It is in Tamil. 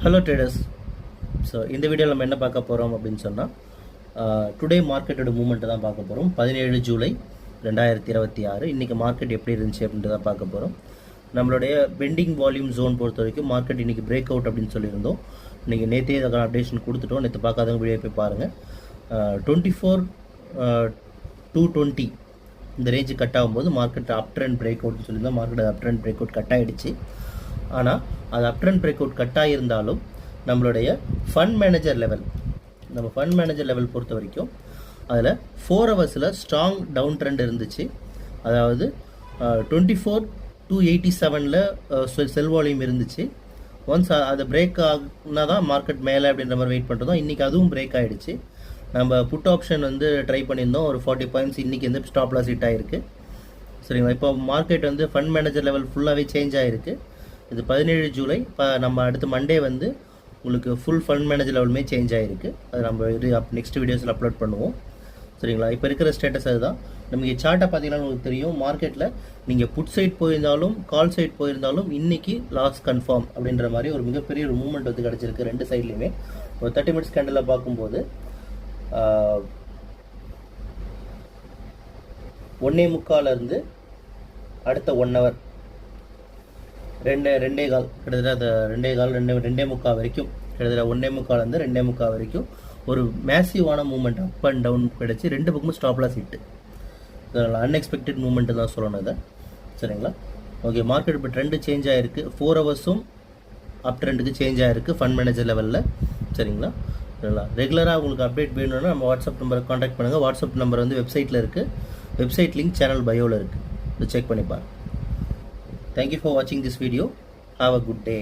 Hello traders. ஸோ இந்த வீடியோவில் நம்ம என்ன பார்க்க போகிறோம் அப்படின்னு சொன்னால் டுடே மார்க்கெட்டோட மூமெண்ட்டை தான் பார்க்க போகிறோம். 17 ஜூலை 2026 இன்றைக்கி மார்க்கெட் எப்படி இருந்துச்சு அப்படின்ட்டு தான் பார்க்க போகிறோம். நம்மளுடைய பெண்டிங் வால்யூம் ஜோன் பொறுத்த வரைக்கும் மார்க்கெட் இன்றைக்கி பிரேக் அவுட் அப்படின்னு சொல்லியிருந்தோம். இன்றைக்கி நேற்றே அதுக்கான அப்டேஷன் கொடுத்துட்டோம். நேற்று பார்க்காதவங்க வீடியோ போய் பாருங்கள். 24,220 இந்த ரேஞ்சு கட் ஆகும்போது மார்க்கெட் அப் ட்ரெண்ட் பிரேக் அவுட்னு சொல்லியிருந்தோம். Market up trend break out cut ஆகிடுச்சு. ஆனால் அது up trend break out cut ஆகியிருந்தாலும் நம்மளுடைய ஃபண்ட் மேனேஜர் லெவல் பொறுத்த வரைக்கும் அதில் 4 ஹவர்ஸில் ஸ்ட்ராங் டவுன் ட்ரெண்ட் இருந்துச்சு. அதாவது 24,287 செல் வால்யூம் இருந்துச்சு. ஒன்ஸ் அது பிரேக் ஆகுனா தான் மார்க்கெட் மேலே அப்படின்ற மாதிரி வெயிட் பண்ணுறோம். இன்றைக்கி அதுவும் பிரேக் ஆகிடுச்சு. நம்ம புட் ஆப்ஷன் ட்ரை பண்ணியிருந்தோம். ஒரு 40 பாயிண்ட்ஸ் இன்றைக்கி ஸ்டாப் லாஸ் ஹிட் ஆகிருக்கு. சரிங்களா? இப்போ மார்க்கெட் ஃபண்ட் மேனேஜர் லெவல் ஃபுல்லாகவே சேஞ்ச் ஆகிருக்கு. இது 17 ஜூலை. இப்போ நம்ம அடுத்த மண்டே உங்களுக்கு ஃபுல் ஃபண்ட் மேனேஜர் லெவலுமே சேஞ்ச் ஆகிருக்கு. அது நம்ம நெக்ஸ்ட் வீடியோஸில் அப்லோட் பண்ணுவோம். சரிங்களா? இப்போ இருக்கிற ஸ்டேட்டஸ் அதுதான். நமக்கு சார்ட்டை பார்த்தீங்கன்னா உங்களுக்கு தெரியும். மார்க்கெட்டில் நீங்கள் புட் சைட் போயிருந்தாலும் கால் சைட் போயிருந்தாலும் இன்றைக்கி லாஸ் கன்ஃபார்ம் அப்படின்ற மாதிரி ஒரு மிகப்பெரிய ஒரு மூவ்மெண்ட் கிடச்சிருக்கு ரெண்டு சைட்லேயுமே. ஒரு 30 மினிட்ஸ் கேண்டலில் பார்க்கும்போது 1:45 அடுத்த 1 ஹவர் ரெண்டே கால் கிட்டத்தட்ட அந்த 2:15 வரைக்கும் கிட்டத்தட்ட 1:45 2:45 வரைக்கும் ஒரு மேசிவான மூவ்மெண்ட் அப் அண்ட் டவுன் கிடச்சி ரெண்டு பக்கமும் ஸ்டாப் லாஸ் ஹிட்டு. அதனால் அன்எக்ஸ்பெக்டட் மூவ்மெண்ட்டு தான் சொல்லணும் இதை. சரிங்களா? ஓகே, மார்க்கெட் இப்போ ட்ரெண்டு சேஞ்ச் ஆகிருக்கு. 4 ஹவர்ஸும் அப் ட்ரெண்டுக்கு சேஞ்ச் ஆகிருக்கு ஃபண்ட் மேனேஜர் லெவலில். சரிங்களா? ரெகுலராக உங்களுக்கு அப்டேட் வேணும்னா நம்ம வாட்ஸ்அப் நம்பரை காண்டாக்ட் பண்ணுங்கள். வாட்ஸ்அப் நம்பர் வெப்சைட்டில் இருக்குது. வெப்சைட் லிங்க் சேனல் பயோவில் இருக்குது. செக் பண்ணி பாருங்கள். Thank you for watching this video. Have a good day.